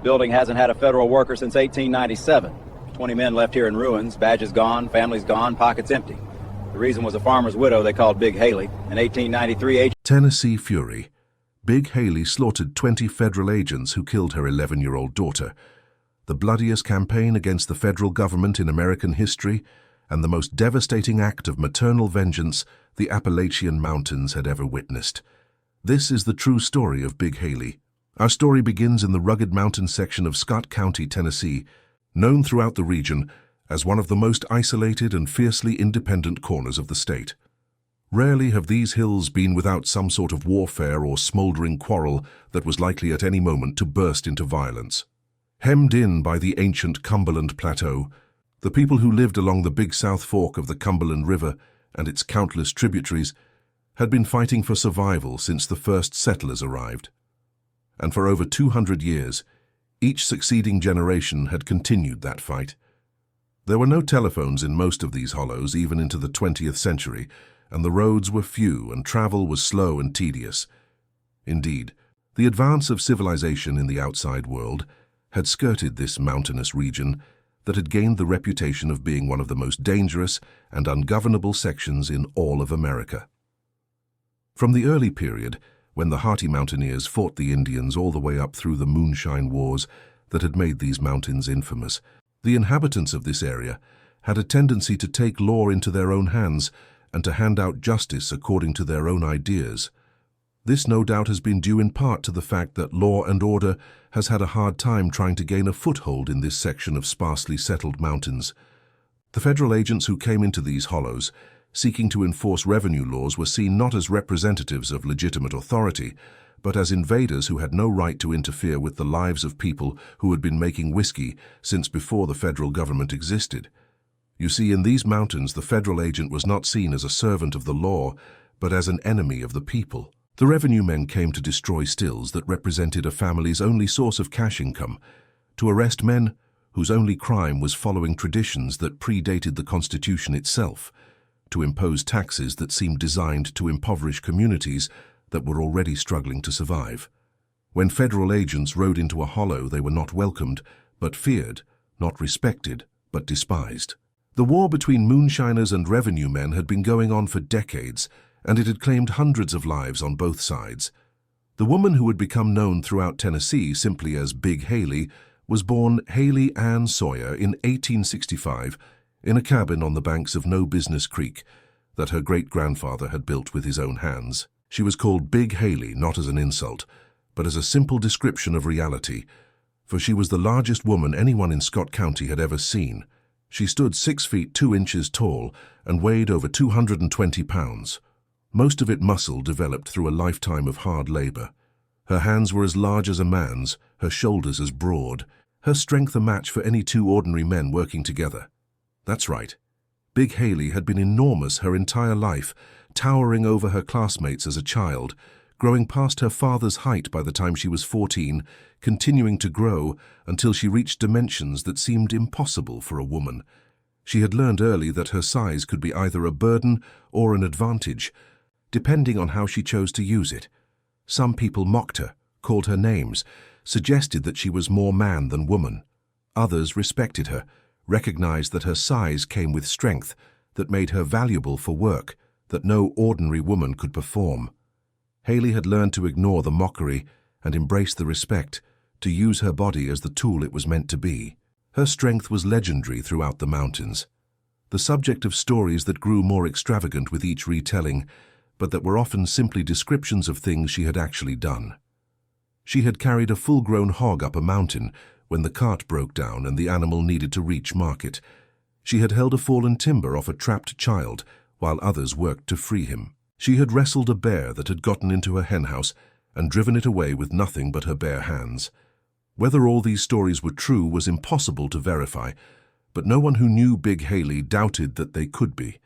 building hasn't had a federal worker since 1897. 20 men left here in ruins, badges gone, families gone, pockets empty. The reason was a farmer's widow they called Big Haley. In 1893, Tennessee Fury. Big Haley slaughtered 20 federal agents who killed her 11-year-old daughter. The bloodiest campaign against the federal government in American history and the most devastating act of maternal vengeance the Appalachian Mountains had ever witnessed. This is the true story of Big Haley. Our story begins in the rugged mountain section of Scott County, Tennessee, known throughout the region as one of the most isolated and fiercely independent corners of the state. Rarely have these hills been without some sort of warfare or smoldering quarrel that was likely at any moment to burst into violence. Hemmed in by the ancient Cumberland Plateau, the people who lived along the Big South Fork of the Cumberland River and its countless tributaries had been fighting for survival since the first settlers arrived. And for over 200 years, each succeeding generation had continued that fight. There were no telephones in most of these hollows even into the 20th century, and the roads were few and travel was slow and tedious. Indeed, the advance of civilization in the outside world had skirted this mountainous region that had gained the reputation of being one of the most dangerous and ungovernable sections in all of America. From the early period, when the hardy mountaineers fought the Indians all the way up through the moonshine wars that had made these mountains infamous, the inhabitants of this area had a tendency to take law into their own hands and to hand out justice according to their own ideas. This no doubt has been due in part to the fact that law and order has had a hard time trying to gain a foothold in this section of sparsely settled mountains. The federal agents who came into these hollows seeking to enforce revenue laws were seen not as representatives of legitimate authority, but as invaders who had no right to interfere with the lives of people who had been making whiskey since before the federal government existed. You see, in these mountains, the federal agent was not seen as a servant of the law, but as an enemy of the people. The revenue men came to destroy stills that represented a family's only source of cash income, to arrest men whose only crime was following traditions that predated the Constitution itself, to impose taxes that seemed designed to impoverish communities that were already struggling to survive. When federal agents rode into a hollow, they were not welcomed, but feared, not respected, but despised. The war between moonshiners and revenue men had been going on for decades, and it had claimed hundreds of lives on both sides. The woman who had become known throughout Tennessee simply as Big Haley was born Haley Ann Sawyer in 1865 in a cabin on the banks of No Business Creek that her great-grandfather had built with his own hands. She was called Big Haley not as an insult, but as a simple description of reality, for she was the largest woman anyone in Scott County had ever seen. She stood 6 feet 2 inches tall and weighed over 220 pounds. Most of it muscle developed through a lifetime of hard labor. Her hands were as large as a man's, her shoulders as broad, her strength a match for any two ordinary men working together. That's right. Big Haley had been enormous her entire life, towering over her classmates as a child, growing past her father's height by the time she was 14, continuing to grow until she reached dimensions that seemed impossible for a woman. She had learned early that her size could be either a burden or an advantage, depending on how she chose to use it. Some people mocked her, called her names, suggested that she was more man than woman. Others respected her, recognized that her size came with strength, that made her valuable for work that no ordinary woman could perform. Haley had learned to ignore the mockery and embrace the respect, to use her body as the tool it was meant to be. Her strength was legendary throughout the mountains, the subject of stories that grew more extravagant with each retelling, but that were often simply descriptions of things she had actually done. She had carried a full-grown hog up a mountain when the cart broke down and the animal needed to reach market. She had held a fallen timber off a trapped child while others worked to free him. She had wrestled a bear that had gotten into a henhouse and driven it away with nothing but her bare hands. Whether all these stories were true was impossible to verify, but no one who knew Big Haley doubted that they could be.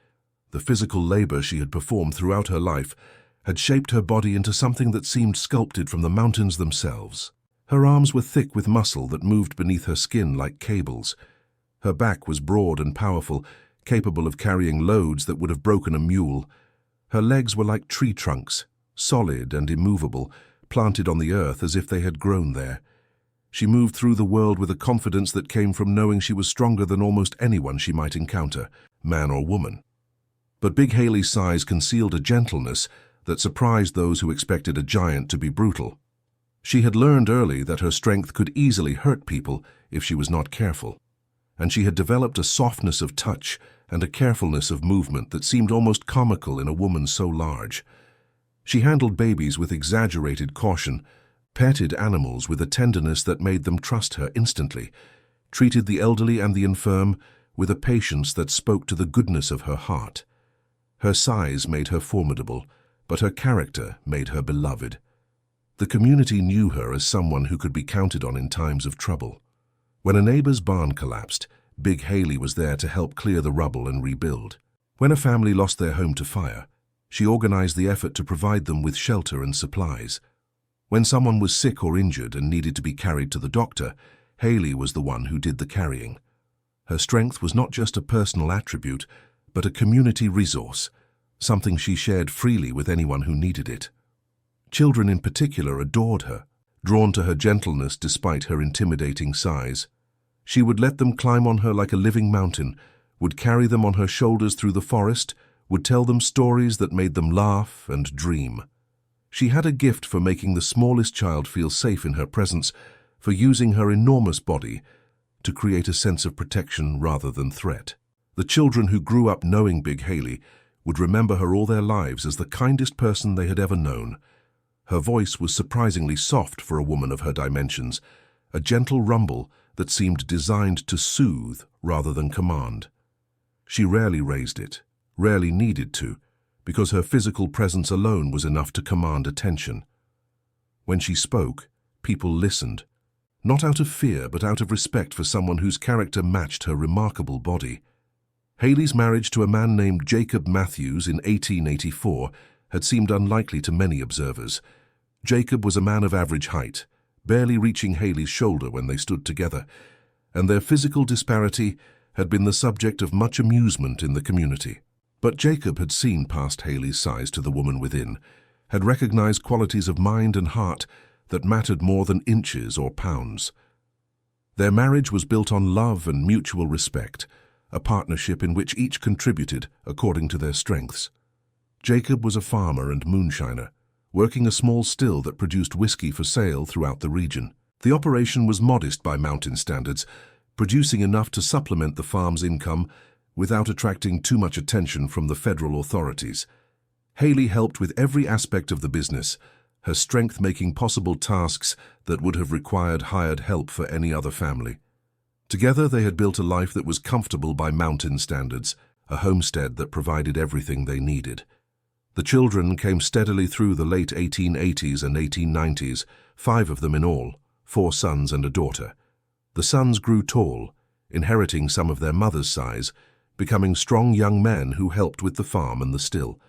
The physical labor she had performed throughout her life had shaped her body into something that seemed sculpted from the mountains themselves. Her arms were thick with muscle that moved beneath her skin like cables. Her back was broad and powerful, capable of carrying loads that would have broken a mule. Her legs were like tree trunks, solid and immovable, planted on the earth as if they had grown there. She moved through the world with a confidence that came from knowing she was stronger than almost anyone she might encounter, man or woman. But Big Haley's size concealed a gentleness that surprised those who expected a giant to be brutal. She had learned early that her strength could easily hurt people if she was not careful, and she had developed a softness of touch and a carefulness of movement that seemed almost comical in a woman so large. She handled babies with exaggerated caution, petted animals with a tenderness that made them trust her instantly, treated the elderly and the infirm with a patience that spoke to the goodness of her heart. Her size made her formidable, but her character made her beloved. The community knew her as someone who could be counted on in times of trouble. When a neighbor's barn collapsed, Big Haley was there to help clear the rubble and rebuild. When a family lost their home to fire, she organized the effort to provide them with shelter and supplies. When someone was sick or injured and needed to be carried to the doctor, Haley was the one who did the carrying. Her strength was not just a personal attribute, but a community resource, something she shared freely with anyone who needed it. Children in particular adored her, drawn to her gentleness despite her intimidating size. She would let them climb on her like a living mountain, would carry them on her shoulders through the forest, would tell them stories that made them laugh and dream. She had a gift for making the smallest child feel safe in her presence, for using her enormous body to create a sense of protection rather than threat. The children who grew up knowing Big Haley would remember her all their lives as the kindest person they had ever known. Her voice was surprisingly soft for a woman of her dimensions, a gentle rumble that seemed designed to soothe rather than command. She rarely raised it, rarely needed to, because her physical presence alone was enough to command attention. When she spoke, people listened, not out of fear but out of respect for someone whose character matched her remarkable body. Haley's marriage to a man named Jacob Matthews in 1884 had seemed unlikely to many observers. Jacob was a man of average height, barely reaching Haley's shoulder when they stood together, and their physical disparity had been the subject of much amusement in the community. But Jacob had seen past Haley's size to the woman within, had recognized qualities of mind and heart that mattered more than inches or pounds. Their marriage was built on love and mutual respect, a partnership in which each contributed according to their strengths. Jacob was a farmer and moonshiner, working a small still that produced whiskey for sale throughout the region. The operation was modest by mountain standards, producing enough to supplement the farm's income without attracting too much attention from the federal authorities. Haley helped with every aspect of the business, her strength making possible tasks that would have required hired help for any other family. Together they had built a life that was comfortable by mountain standards, a homestead that provided everything they needed. The children came steadily through the late 1880s and 1890s, 5 of them in all, 4 sons and a daughter. The sons grew tall, inheriting some of their mother's size, becoming strong young men who helped with the farm and the still.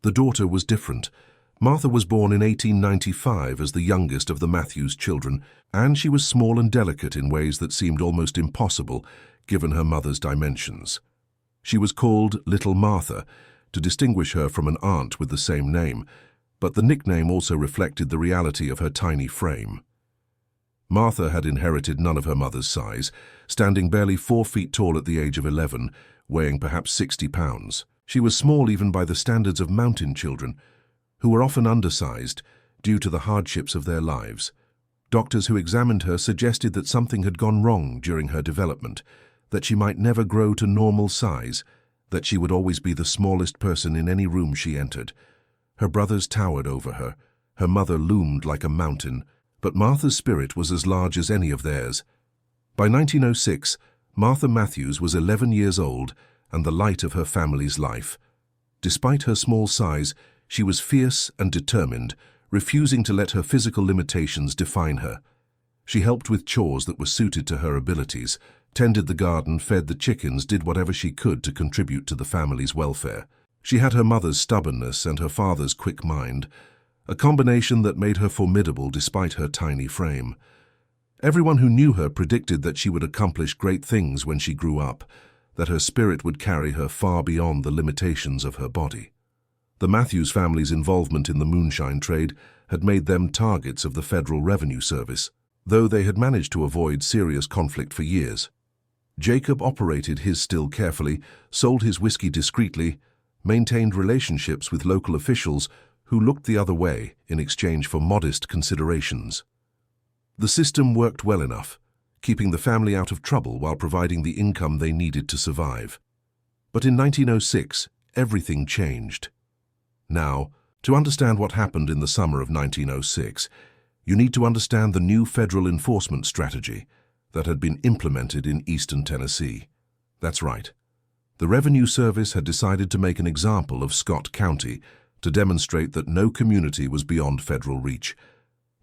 The daughter was different. Martha was born in 1895 as the youngest of the Matthews children, and she was small and delicate in ways that seemed almost impossible given her mother's dimensions. She was called Little Martha to distinguish her from an aunt with the same name, but the nickname also reflected the reality of her tiny frame. Martha had inherited none of her mother's size, standing barely 4 feet tall at the age of 11, weighing perhaps 60 pounds. She was small even by the standards of mountain children, who were often undersized due to the hardships of their lives. Doctors who examined her suggested that something had gone wrong during her development, that she might never grow to normal size, that she would always be the smallest person in any room she entered. Her brothers towered over her. Her mother loomed like a mountain, but Martha's spirit was as large as any of theirs. By 1906, Martha Matthews was 11 years old and the light of her family's life. Despite her small size, she was fierce and determined, refusing to let her physical limitations define her. She helped with chores that were suited to her abilities, tended the garden, fed the chickens, did whatever she could to contribute to the family's welfare. She had her mother's stubbornness and her father's quick mind, a combination that made her formidable despite her tiny frame. Everyone who knew her predicted that she would accomplish great things when she grew up, that her spirit would carry her far beyond the limitations of her body. The Matthews family's involvement in the moonshine trade had made them targets of the Federal Revenue Service. though they had managed to avoid serious conflict for years. Jacob operated his still carefully, sold his whiskey discreetly, maintained relationships with local officials who looked the other way in exchange for modest considerations. The system worked well enough, keeping the family out of trouble while providing the income they needed to survive. But in 1906, everything changed. Now, to understand what happened in the summer of 1906, you need to understand the new federal enforcement strategy that had been implemented in eastern Tennessee. That's right. The Revenue Service had decided to make an example of Scott County to demonstrate that no community was beyond federal reach,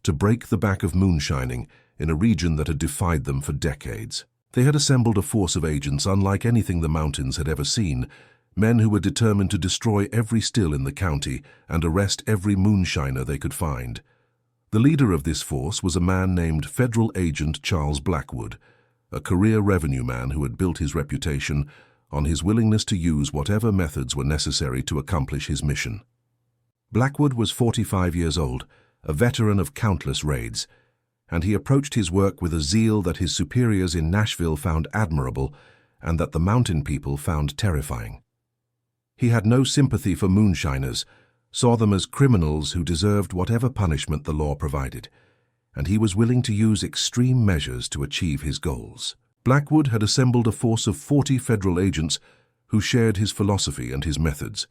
to break the back of moonshining in a region that had defied them for decades. They had assembled a force of agents unlike anything the mountains had ever seen, men who were determined to destroy every still in the county and arrest every moonshiner they could find. The leader of this force was a man named Federal Agent Charles Blackwood, a career revenue man who had built his reputation on his willingness to use whatever methods were necessary to accomplish his mission. Blackwood was 45 years old, a veteran of countless raids, and he approached his work with a zeal that his superiors in Nashville found admirable and that the mountain people found terrifying. He had no sympathy for moonshiners, saw them as criminals who deserved whatever punishment the law provided, and he was willing to use extreme measures to achieve his goals. Blackwood had assembled a force of 40 federal agents who shared his philosophy and his methods.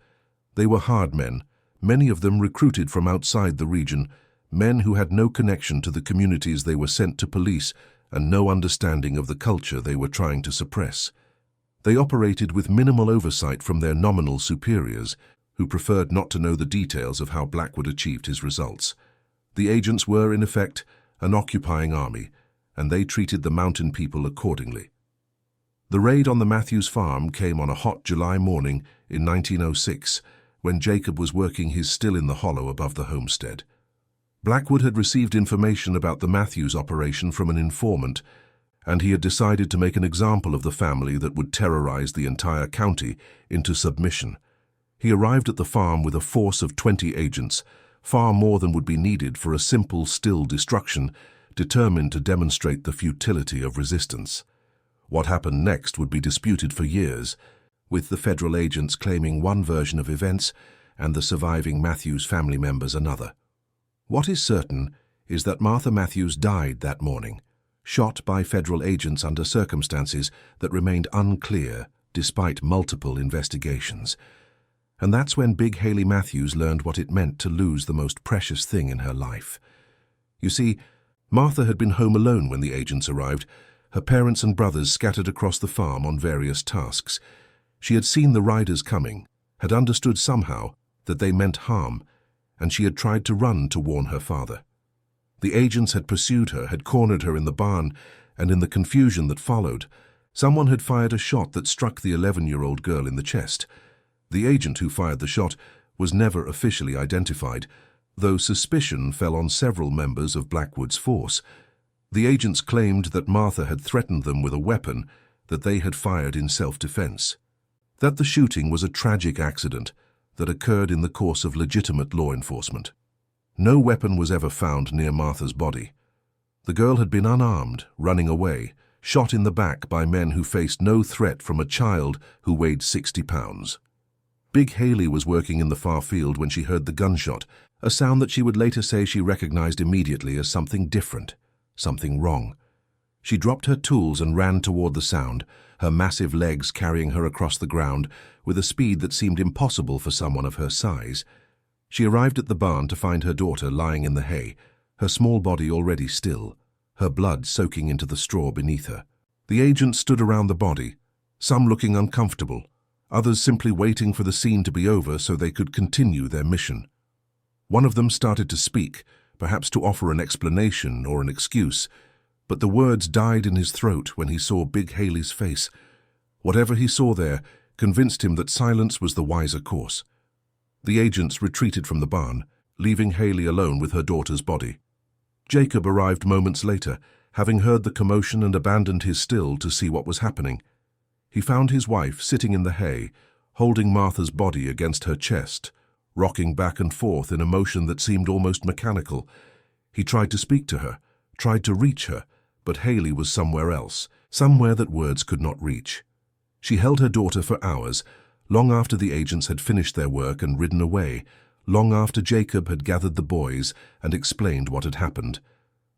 They were hard men, many of them recruited from outside the region, men who had no connection to the communities they were sent to police and no understanding of the culture they were trying to suppress. They operated with minimal oversight from their nominal superiors, who preferred not to know the details of how Blackwood achieved his results. The agents were, in effect, an occupying army, and they treated the mountain people accordingly. The raid on the Matthews farm came on a hot July morning in 1906, when Jacob was working his still in the hollow above the homestead. Blackwood had received information about the Matthews operation from an informant, and he had decided to make an example of the family that would terrorize the entire county into submission. He arrived at the farm with a force of 20 agents, far more than would be needed for a simple still destruction, determined to demonstrate the futility of resistance. What happened next would be disputed for years, with the federal agents claiming one version of events and the surviving Matthews family members another. What is certain is that Martha Matthews died that morning, shot by federal agents under circumstances that remained unclear despite multiple investigations. And that's when Big Haley Matthews learned what it meant to lose the most precious thing in her life. You see, Martha had been home alone when the agents arrived, her parents and brothers scattered across the farm on various tasks. She had seen the riders coming, had understood somehow that they meant harm, and she had tried to run to warn her father. The agents had pursued her, had cornered her in the barn, and in the confusion that followed, someone had fired a shot that struck the 11-year-old girl in the chest. The agent who fired the shot was never officially identified, though suspicion fell on several members of Blackwood's force. The agents claimed that Martha had threatened them with a weapon that they had fired in self-defense. That the shooting was a tragic accident that occurred in the course of legitimate law enforcement. No weapon was ever found near Martha's body. The girl had been unarmed, running away, shot in the back by men who faced no threat from a child who weighed 60 pounds. Big Haley was working in the far field when she heard the gunshot, a sound that she would later say she recognized immediately as something different, something wrong. She dropped her tools and ran toward the sound, her massive legs carrying her across the ground with a speed that seemed impossible for someone of her size. She arrived at the barn to find her daughter lying in the hay, her small body already still, her blood soaking into the straw beneath her. The agents stood around the body, some looking uncomfortable, others simply waiting for the scene to be over so they could continue their mission. One of them started to speak, perhaps to offer an explanation or an excuse, but the words died in his throat when he saw Big Haley's face. Whatever he saw there convinced him that silence was the wiser course. The agents retreated from the barn, leaving Haley alone with her daughter's body. Jacob arrived moments later, having heard the commotion and abandoned his still to see what was happening. He found his wife sitting in the hay, holding Martha's body against her chest, rocking back and forth in a motion that seemed almost mechanical. He tried to speak to her, tried to reach her, but Haley was somewhere else, somewhere that words could not reach. She held her daughter for hours, long after the agents had finished their work and ridden away, long after Jacob had gathered the boys and explained what had happened.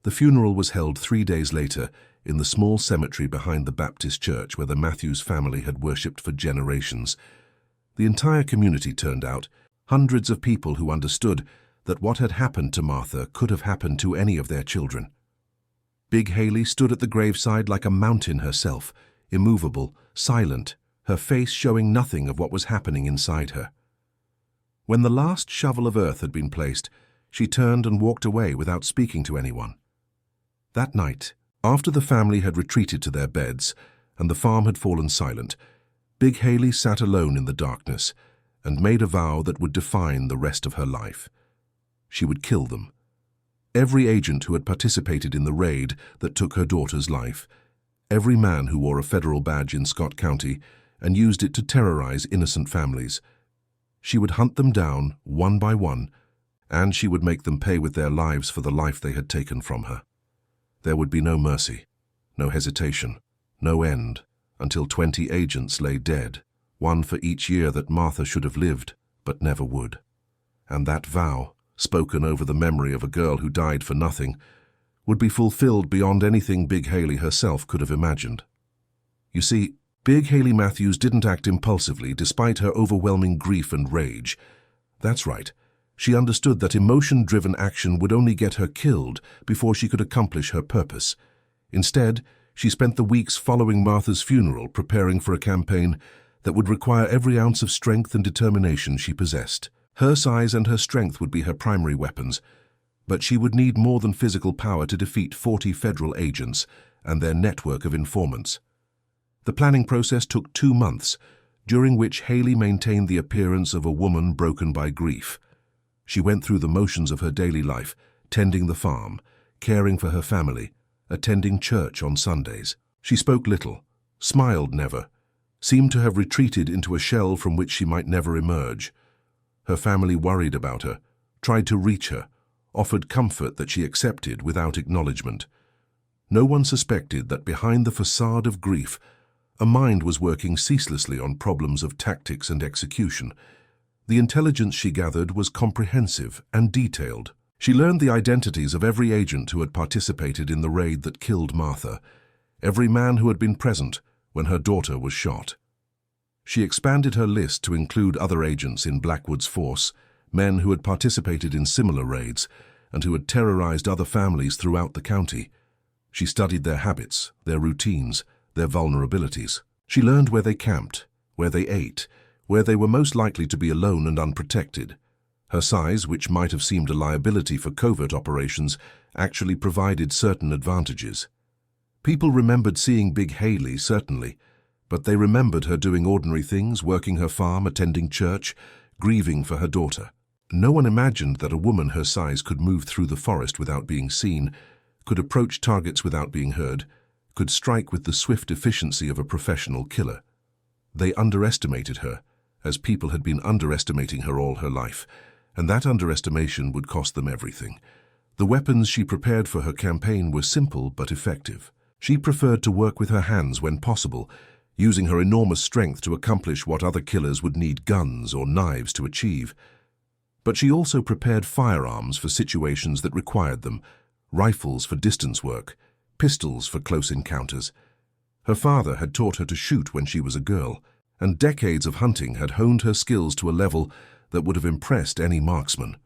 The funeral was held 3 days later in the small cemetery behind the Baptist church where the Matthews family had worshipped for generations. The entire community turned out, hundreds of people who understood that what had happened to Martha could have happened to any of their children. Big Haley stood at the graveside like a mountain herself, immovable, silent, her face showing nothing of what was happening inside her. When the last shovel of earth had been placed, she turned and walked away without speaking to anyone. That night, after the family had retreated to their beds and the farm had fallen silent, Big Haley sat alone in the darkness and made a vow that would define the rest of her life. She would kill them. Every agent who had participated in the raid that took her daughter's life, every man who wore a federal badge in Scott County and used it to terrorize innocent families. She would hunt them down one by one, and she would make them pay with their lives for the life they had taken from her. There would be no mercy, no hesitation, no end, until 20 agents lay dead, one for each year that Martha should have lived, but never would. And that vow, spoken over the memory of a girl who died for nothing, would be fulfilled beyond anything Big Haley herself could have imagined. You see, Big Haley Matthews didn't act impulsively despite her overwhelming grief and rage. That's right. She understood that emotion-driven action would only get her killed before she could accomplish her purpose. Instead, she spent the weeks following Martha's funeral preparing for a campaign that would require every ounce of strength and determination she possessed. Her size and her strength would be her primary weapons, but she would need more than physical power to defeat 40 federal agents and their network of informants. The planning process took 2 months, during which Haley maintained the appearance of a woman broken by grief. She went through the motions of her daily life, tending the farm, caring for her family, attending church on Sundays. She spoke little, smiled never, seemed to have retreated into a shell from which she might never emerge. Her family worried about her, tried to reach her, offered comfort that she accepted without acknowledgement. No one suspected that behind the facade of grief, a mind was working ceaselessly on problems of tactics and execution. The intelligence she gathered was comprehensive and detailed. She learned the identities of every agent who had participated in the raid that killed Martha, every man who had been present when her daughter was shot. She expanded her list to include other agents in Blackwood's force, men who had participated in similar raids and who had terrorized other families throughout the county. She studied their habits, their routines, their vulnerabilities. She learned where they camped, where they ate, where they were most likely to be alone and unprotected. Her size, which might have seemed a liability for covert operations, actually provided certain advantages. People remembered seeing Big Haley, certainly, but they remembered her doing ordinary things, working her farm, attending church, grieving for her daughter. No one imagined that a woman her size could move through the forest without being seen, could approach targets without being heard, could strike with the swift efficiency of a professional killer. They underestimated her, as people had been underestimating her all her life, and that underestimation would cost them everything. The weapons she prepared for her campaign were simple but effective. She preferred to work with her hands when possible, using her enormous strength to accomplish what other killers would need guns or knives to achieve. But she also prepared firearms for situations that required them, rifles for distance work, pistols for close encounters. Her father had taught her to shoot when she was a girl, and decades of hunting had honed her skills to a level that would have impressed any marksman.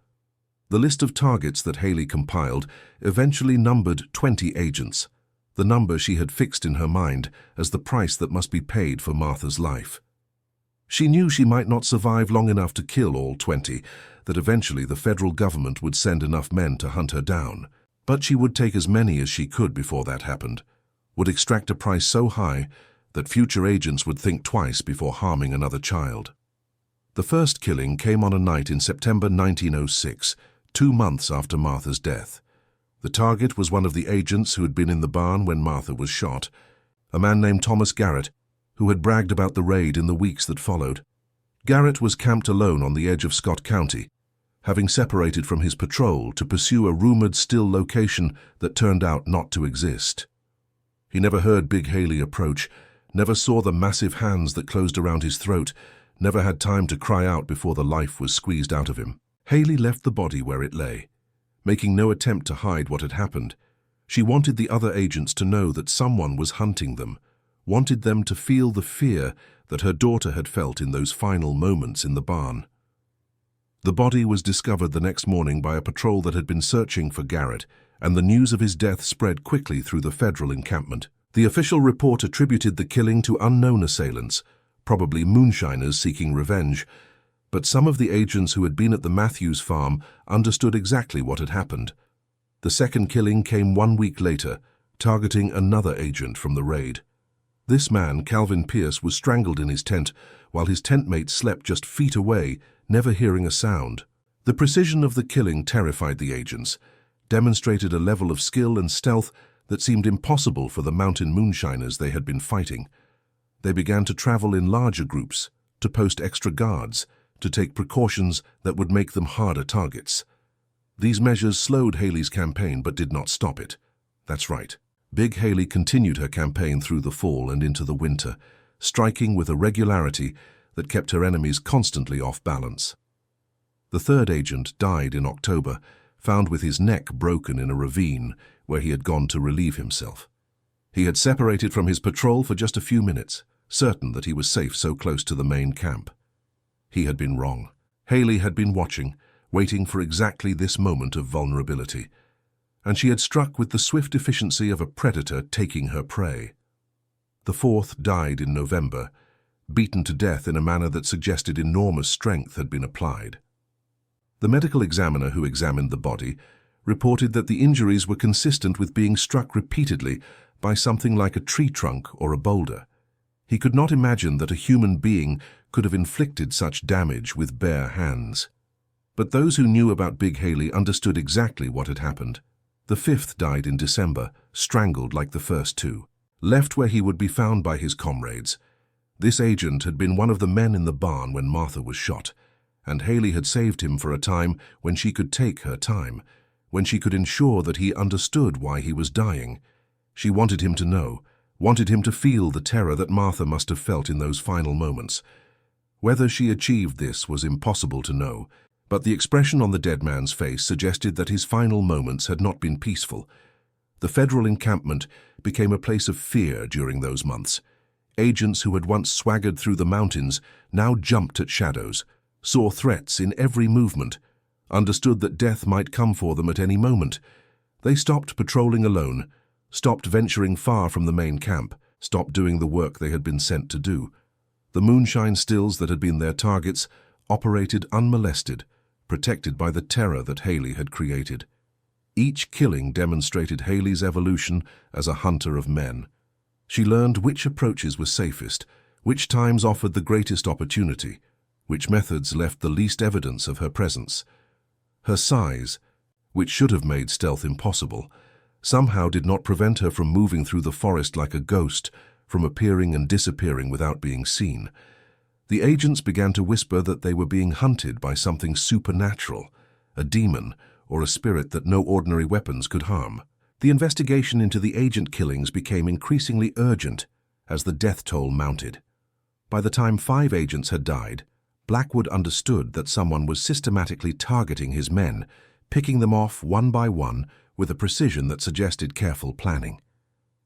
The list of targets that Haley compiled eventually numbered 20 agents, the number she had fixed in her mind as the price that must be paid for Martha's life. She knew she might not survive long enough to kill all 20, that eventually the federal government would send enough men to hunt her down. But she would take as many as she could before that happened, would extract a price so high that future agents would think twice before harming another child. The first killing came on a night in September 1906, 2 months after Martha's death. The target was one of the agents who had been in the barn when Martha was shot, a man named Thomas Garrett, who had bragged about the raid in the weeks that followed. Garrett was camped alone on the edge of Scott County, having separated from his patrol to pursue a rumored still location that turned out not to exist. He never heard Big Haley approach, never saw the massive hands that closed around his throat, never had time to cry out before the life was squeezed out of him. Haley left the body where it lay, making no attempt to hide what had happened. She wanted the other agents to know that someone was hunting them, wanted them to feel the fear that her daughter had felt in those final moments in the barn. The body was discovered the next morning by a patrol that had been searching for Garrett, and the news of his death spread quickly through the federal encampment. The official report attributed the killing to unknown assailants, probably moonshiners seeking revenge, but some of the agents who had been at the Matthews farm understood exactly what had happened. The second killing came 1 week later, targeting another agent from the raid. This man, Calvin Pierce, was strangled in his tent, while his tentmate slept just feet away, never hearing a sound. The precision of the killing terrified the agents, demonstrated a level of skill and stealth that seemed impossible for the mountain moonshiners they had been fighting. They began to travel in larger groups, to post extra guards, to take precautions that would make them harder targets. These measures slowed Haley's campaign but did not stop it. That's right. Big Haley continued her campaign through the fall and into the winter, striking with a regularity that kept her enemies constantly off balance. The third agent died in October, found with his neck broken in a ravine where he had gone to relieve himself. He had separated from his patrol for just a few minutes, certain that he was safe so close to the main camp. He had been wrong. Haley had been watching, waiting for exactly this moment of vulnerability, and she had struck with the swift efficiency of a predator taking her prey. The fourth died in November, beaten to death in a manner that suggested enormous strength had been applied. The medical examiner who examined the body reported that the injuries were consistent with being struck repeatedly by something like a tree trunk or a boulder. He could not imagine that a human being could have inflicted such damage with bare hands. But those who knew about Big Haley understood exactly what had happened. The fifth died in December, strangled like the first two, left where he would be found by his comrades. This agent had been one of the men in the barn when Martha was shot, and Haley had saved him for a time when she could take her time, when she could ensure that he understood why he was dying. She wanted him to know, wanted him to feel the terror that Martha must have felt in those final moments. Whether she achieved this was impossible to know, but the expression on the dead man's face suggested that his final moments had not been peaceful. The federal encampment became a place of fear during those months. Agents who had once swaggered through the mountains now jumped at shadows, saw threats in every movement, understood that death might come for them at any moment. They stopped patrolling alone, stopped venturing far from the main camp, stopped doing the work they had been sent to do. The moonshine stills that had been their targets operated unmolested, protected by the terror that Haley had created. Each killing demonstrated Haley's evolution as a hunter of men. She learned which approaches were safest, which times offered the greatest opportunity, which methods left the least evidence of her presence. Her size, which should have made stealth impossible, somehow did not prevent her from moving through the forest like a ghost, from appearing and disappearing without being seen. The agents began to whisper that they were being hunted by something supernatural, a demon or a spirit that no ordinary weapons could harm. The investigation into the agent killings became increasingly urgent as the death toll mounted. By the time 5 agents had died, Blackwood understood that someone was systematically targeting his men, picking them off one by one with a precision that suggested careful planning.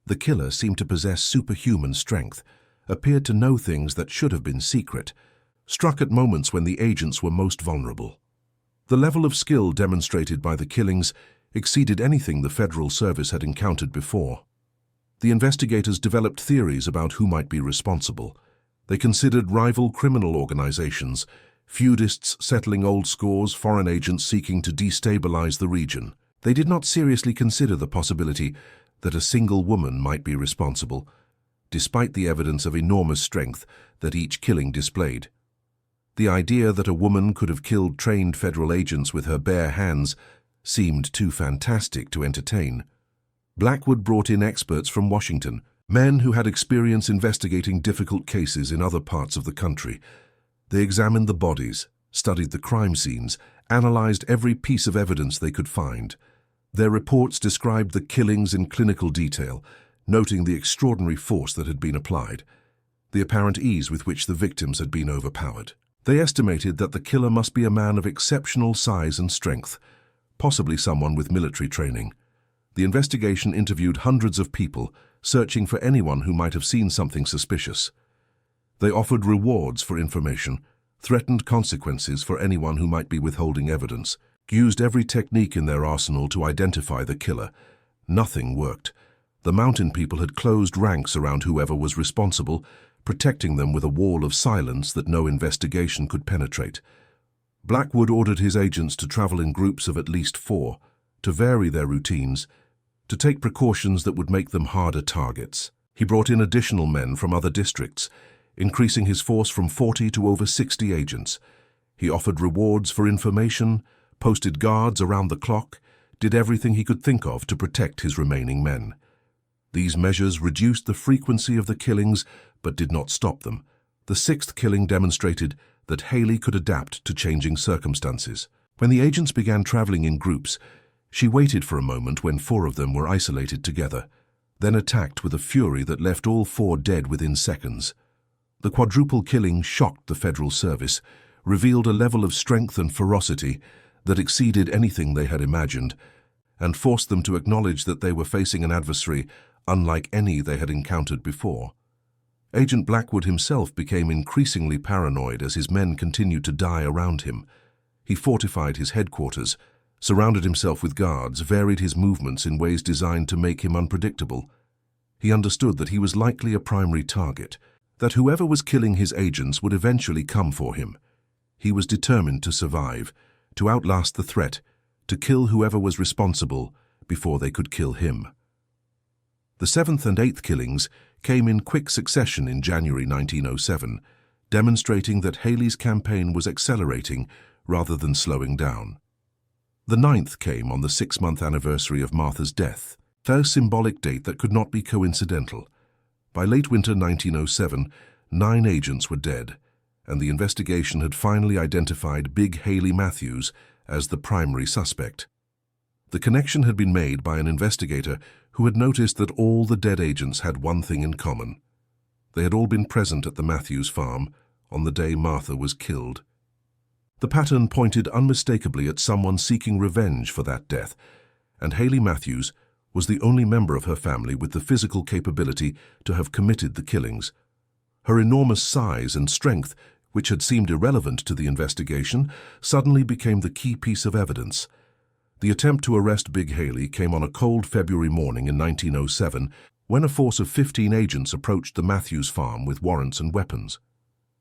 The killer seemed to possess superhuman strength, appeared to know things that should have been secret, struck at moments when the agents were most vulnerable. The level of skill demonstrated by the killings exceeded anything the Federal Service had encountered before. The investigators developed theories about who might be responsible. They considered rival criminal organizations, feudists settling old scores, foreign agents seeking to destabilize the region. They did not seriously consider the possibility that a single woman might be responsible, despite the evidence of enormous strength that each killing displayed. The idea that a woman could have killed trained federal agents with her bare hands seemed too fantastic to entertain. Blackwood brought in experts from Washington, men who had experience investigating difficult cases in other parts of the country. They examined the bodies, studied the crime scenes, analyzed every piece of evidence they could find. Their reports described the killings in clinical detail, noting the extraordinary force that had been applied, the apparent ease with which the victims had been overpowered. They estimated that the killer must be a man of exceptional size and strength, possibly someone with military training. The investigation interviewed hundreds of people, searching for anyone who might have seen something suspicious. They offered rewards for information, threatened consequences for anyone who might be withholding evidence, used every technique in their arsenal to identify the killer. Nothing worked. The mountain people had closed ranks around whoever was responsible, protecting them with a wall of silence that no investigation could penetrate. Blackwood ordered his agents to travel in groups of at least 4, to vary their routines, to take precautions that would make them harder targets. He brought in additional men from other districts, increasing his force from 40 to over 60 agents. He offered rewards for information, posted guards around the clock, did everything he could think of to protect his remaining men. These measures reduced the frequency of the killings, but did not stop them. The 6th killing demonstrated that Haley could adapt to changing circumstances. When the agents began traveling in groups, she waited for a moment when 4 of them were isolated together, then attacked with a fury that left all 4 dead within seconds. The quadruple killing shocked the Federal Service, revealed a level of strength and ferocity that exceeded anything they had imagined, and forced them to acknowledge that they were facing an adversary unlike any they had encountered before. Agent Blackwood himself became increasingly paranoid as his men continued to die around him. He fortified his headquarters, surrounded himself with guards, varied his movements in ways designed to make him unpredictable. He understood that he was likely a primary target, that whoever was killing his agents would eventually come for him. He was determined to survive, to outlast the threat, to kill whoever was responsible before they could kill him. The 7th and 8th killings came in quick succession in January 1907, demonstrating that Haley's campaign was accelerating rather than slowing down. The 9th came on the 6-month anniversary of Martha's death, a symbolic date that could not be coincidental. By late winter 1907, 9 agents were dead, and the investigation had finally identified Big Haley Matthews as the primary suspect. The connection had been made by an investigator who had noticed that all the dead agents had one thing in common. They had all been present at the Matthews farm on the day Martha was killed. The pattern pointed unmistakably at someone seeking revenge for that death, and Haley Matthews was the only member of her family with the physical capability to have committed the killings. Her enormous size and strength, which had seemed irrelevant to the investigation, suddenly became the key piece of evidence. The attempt to arrest Big Haley came on a cold February morning in 1907 when a force of 15 agents approached the Matthews farm with warrants and weapons.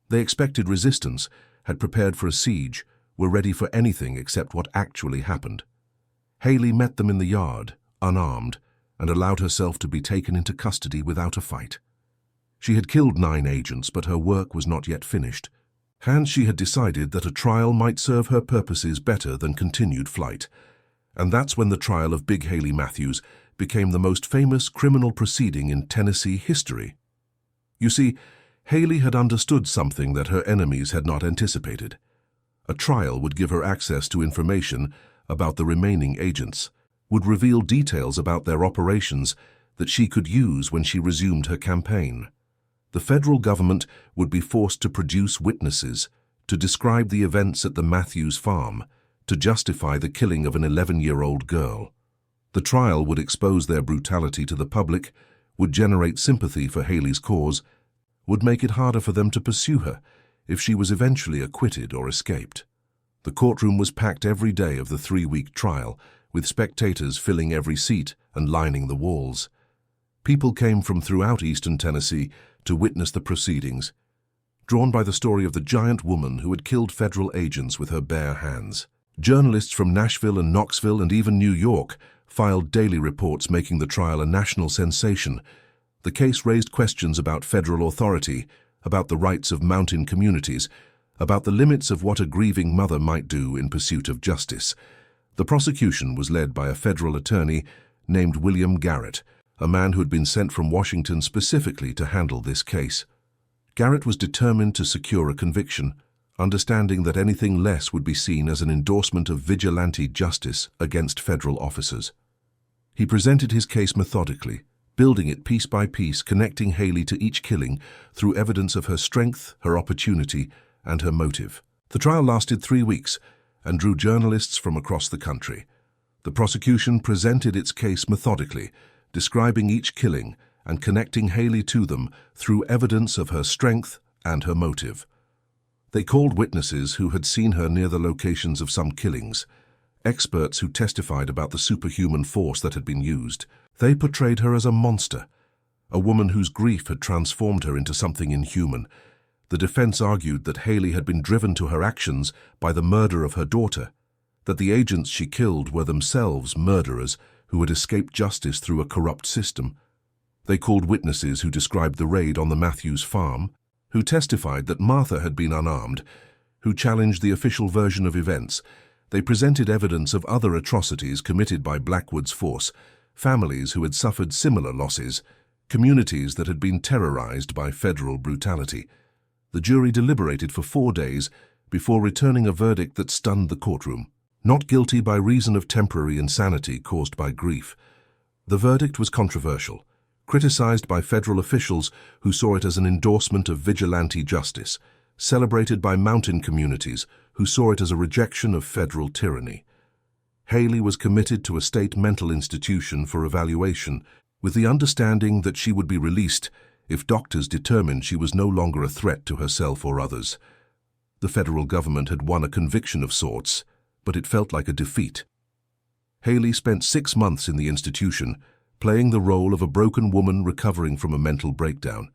They expected resistance, had prepared for a siege, were ready for anything except what actually happened. Haley met them in the yard, unarmed, and allowed herself to be taken into custody without a fight. She had killed 9 agents, but her work was not yet finished. And she had decided that a trial might serve her purposes better than continued flight. And that's when the trial of Big Haley Matthews became the most famous criminal proceeding in Tennessee history. You see, Haley had understood something that her enemies had not anticipated. A trial would give her access to information about the remaining agents, would reveal details about their operations that she could use when she resumed her campaign. The federal government would be forced to produce witnesses, to describe the events at the Matthews farm, to justify the killing of an 11-year-old girl. The trial would expose their brutality to the public, would generate sympathy for Haley's cause, would make it harder for them to pursue her if she was eventually acquitted or escaped. The courtroom was packed every day of the 3-week trial, with spectators filling every seat and lining the walls. People came from throughout eastern Tennessee to witness the proceedings, drawn by the story of the giant woman who had killed federal agents with her bare hands. Journalists from Nashville and Knoxville and even New York filed daily reports making the trial a national sensation. The case raised questions about federal authority, about the rights of mountain communities, about the limits of what a grieving mother might do in pursuit of justice. The prosecution was led by a federal attorney named William Garrett, a man who had been sent from Washington specifically to handle this case. Garrett was determined to secure a conviction, understanding that anything less would be seen as an endorsement of vigilante justice against federal officers. He presented his case methodically, building it piece by piece, connecting Haley to each killing through evidence of her strength, her opportunity, and her motive. The trial lasted 3 weeks and drew journalists from across the country. The prosecution presented its case methodically, describing each killing and connecting Haley to them through evidence of her strength and her motive. They called witnesses who had seen her near the locations of some killings, experts who testified about the superhuman force that had been used. They portrayed her as a monster, a woman whose grief had transformed her into something inhuman. The defense argued that Haley had been driven to her actions by the murder of her daughter, that the agents she killed were themselves murderers who had escaped justice through a corrupt system. They called witnesses who described the raid on the Matthews farm, who testified that Martha had been unarmed, who challenged the official version of events. They presented evidence of other atrocities committed by Blackwood's force, families who had suffered similar losses, communities that had been terrorized by federal brutality. The jury deliberated for 4 days before returning a verdict that stunned the courtroom. Not guilty by reason of temporary insanity caused by grief. The verdict was controversial, criticized by federal officials who saw it as an endorsement of vigilante justice, celebrated by mountain communities who saw it as a rejection of federal tyranny. Haley was committed to a state mental institution for evaluation, with the understanding that she would be released if doctors determined she was no longer a threat to herself or others. The federal government had won a conviction of sorts, but it felt like a defeat. Haley spent 6 months in the institution, playing the role of a broken woman recovering from a mental breakdown.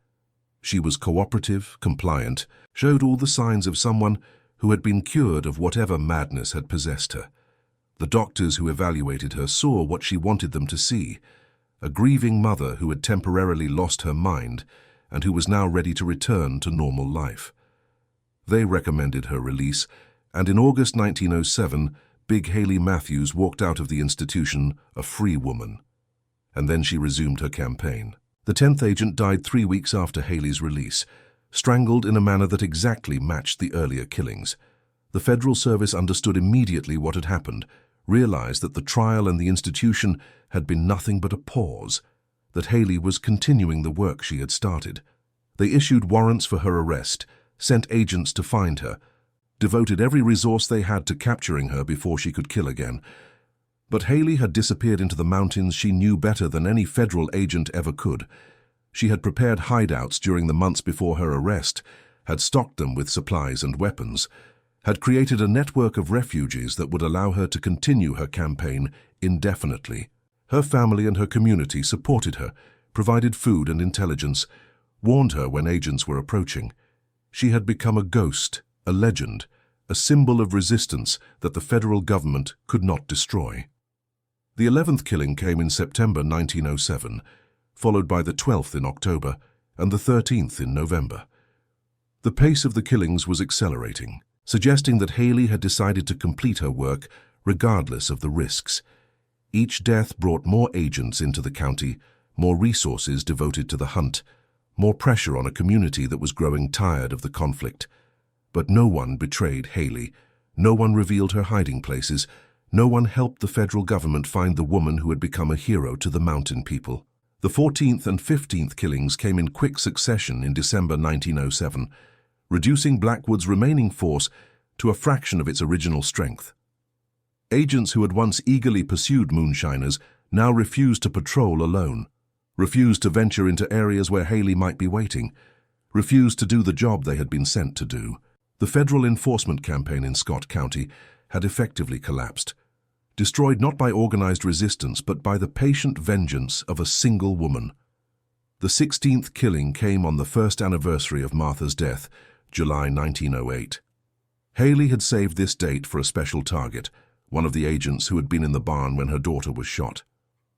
She was cooperative, compliant, showed all the signs of someone who had been cured of whatever madness had possessed her. The doctors who evaluated her saw what she wanted them to see, a grieving mother who had temporarily lost her mind and who was now ready to return to normal life. They recommended her release, and in August 1907, Big Haley Matthews walked out of the institution a free woman. And then she resumed her campaign. The 10th agent died 3 weeks after Haley's release, strangled in a manner that exactly matched the earlier killings. The Federal Service understood immediately what had happened, realized that the trial and the institution had been nothing but a pause, that Haley was continuing the work she had started. They issued warrants for her arrest, sent agents to find her, devoted every resource they had to capturing her before she could kill again. But Haley had disappeared into the mountains she knew better than any federal agent ever could. She had prepared hideouts during the months before her arrest, had stocked them with supplies and weapons, had created a network of refuges that would allow her to continue her campaign indefinitely. Her family and her community supported her, provided food and intelligence, warned her when agents were approaching. She had become a ghost, a legend, a symbol of resistance that the federal government could not destroy. The 11th killing came in September 1907, followed by the 12th in October and the 13th in November. The pace of the killings was accelerating, suggesting that Haley had decided to complete her work regardless of the risks. Each death brought more agents into the county, more resources devoted to the hunt, more pressure on a community that was growing tired of the conflict. But no one betrayed Haley. No one revealed her hiding places. No one helped the federal government find the woman who had become a hero to the mountain people. The 14th and 15th killings came in quick succession in December 1907, reducing Blackwood's remaining force to a fraction of its original strength. Agents who had once eagerly pursued moonshiners now refused to patrol alone, refused to venture into areas where Haley might be waiting, refused to do the job they had been sent to do. The federal enforcement campaign in Scott County had effectively collapsed, destroyed not by organized resistance but by the patient vengeance of a single woman. The 16th killing came on the first anniversary of Martha's death, July 1908. Haley had saved this date for a special target, one of the agents who had been in the barn when her daughter was shot.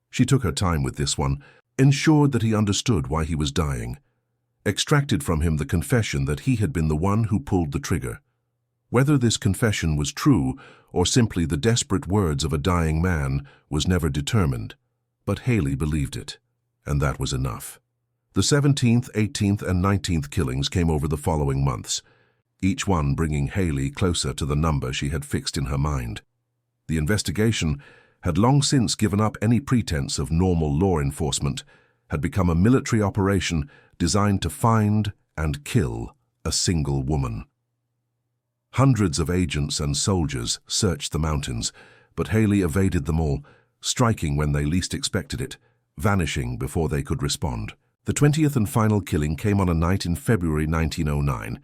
She took her time with this one, ensured that he understood why he was dying, extracted from him the confession that he had been the one who pulled the trigger. Whether this confession was true or simply the desperate words of a dying man was never determined, but Haley believed it, and that was enough. The 17th, 18th, and 19th killings came over the following months. each one bringing Haley closer to the number she had fixed in her mind. The investigation had long since given up any pretense of normal law enforcement, had become a military operation designed to find and kill a single woman. Hundreds of agents and soldiers searched the mountains, but Haley evaded them all, striking when they least expected it, vanishing before they could respond. The 20th and final killing came on a night in February 1909,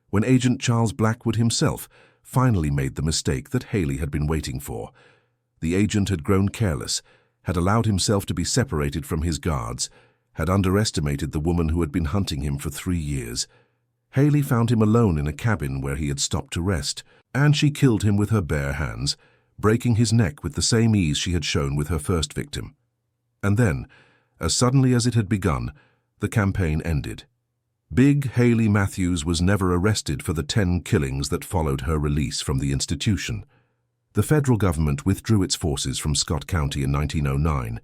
when Agent Charles Blackwood himself finally made the mistake that Haley had been waiting for. The agent had grown careless, had allowed himself to be separated from his guards, had underestimated the woman who had been hunting him for 3 years. Haley found him alone in a cabin where he had stopped to rest, and she killed him with her bare hands, breaking his neck with the same ease she had shown with her first victim. And then, as suddenly as it had begun, the campaign ended. Big Haley Matthews was never arrested for the 10 killings that followed her release from the institution. The federal government withdrew its forces from Scott County in 1909,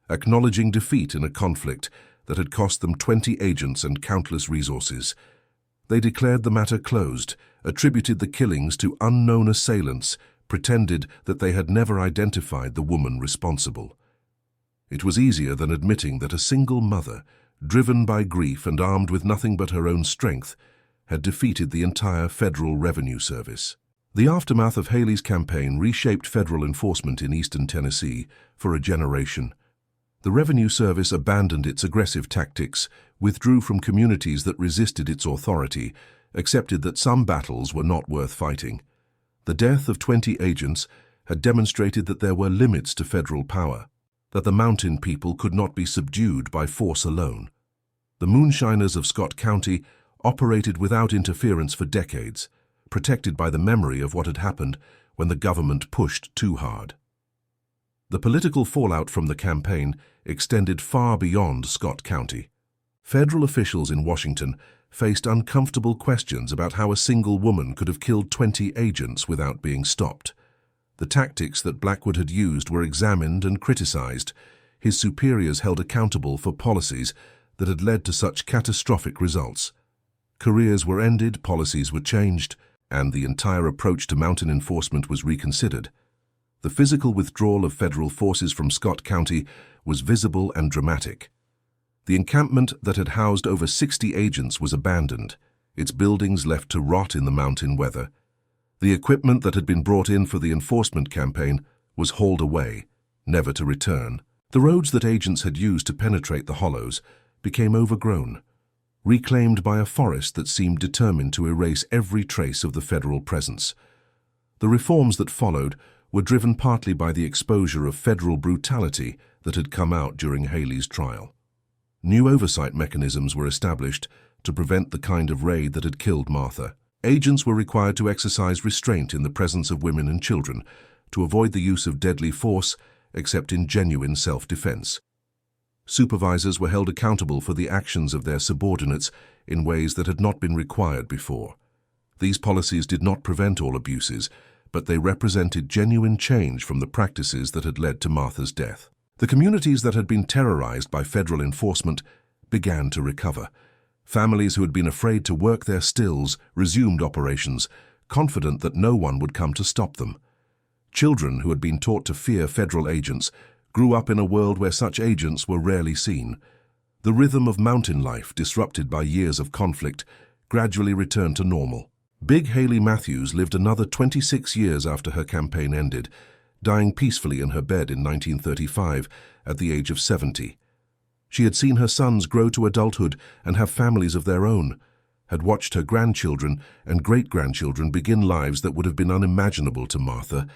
acknowledging defeat in a conflict that had cost them 20 agents and countless resources. They declared the matter closed, attributed the killings to unknown assailants, pretended that they had never identified the woman responsible. It was easier than admitting that a single mother, driven by grief and armed with nothing but her own strength, had defeated the entire Federal Revenue Service. The aftermath of Haley's campaign reshaped federal enforcement in eastern Tennessee for a generation. The Revenue Service abandoned its aggressive tactics, withdrew from communities that resisted its authority, accepted that some battles were not worth fighting. The death of 20 agents had demonstrated that there were limits to federal power, that the mountain people could not be subdued by force alone. The moonshiners of Scott County operated without interference for decades, protected by the memory of what had happened when the government pushed too hard. The political fallout from the campaign extended far beyond Scott County. Federal officials in Washington faced uncomfortable questions about how a single woman could have killed 20 agents without being stopped. The tactics that Blackwood had used were examined and criticized. His superiors held accountable for policies that had led to such catastrophic results. Careers were ended, policies were changed, and the entire approach to mountain enforcement was reconsidered. The physical withdrawal of federal forces from Scott County was visible and dramatic. The encampment that had housed over 60 agents was abandoned, its buildings left to rot in the mountain weather. The equipment that had been brought in for the enforcement campaign was hauled away, never to return. The roads that agents had used to penetrate the hollows became overgrown, reclaimed by a forest that seemed determined to erase every trace of the federal presence. The reforms that followed were driven partly by the exposure of federal brutality that had come out during Haley's trial. New oversight mechanisms were established to prevent the kind of raid that had killed Martha. Agents were required to exercise restraint in the presence of women and children, to avoid the use of deadly force except in genuine self-defense. Supervisors were held accountable for the actions of their subordinates in ways that had not been required before. These policies did not prevent all abuses, but they represented genuine change from the practices that had led to Martha's death. The communities that had been terrorized by federal enforcement began to recover. Families who had been afraid to work their stills resumed operations, confident that no one would come to stop them. Children who had been taught to fear federal agents grew up in a world where such agents were rarely seen. The rhythm of mountain life, disrupted by years of conflict, gradually returned to normal. Big Haley Matthews lived another 26 years after her campaign ended, dying peacefully in her bed in 1935 at the age of 70. She had seen her sons grow to adulthood and have families of their own, had watched her grandchildren and great-grandchildren begin lives that would have been unimaginable to Martha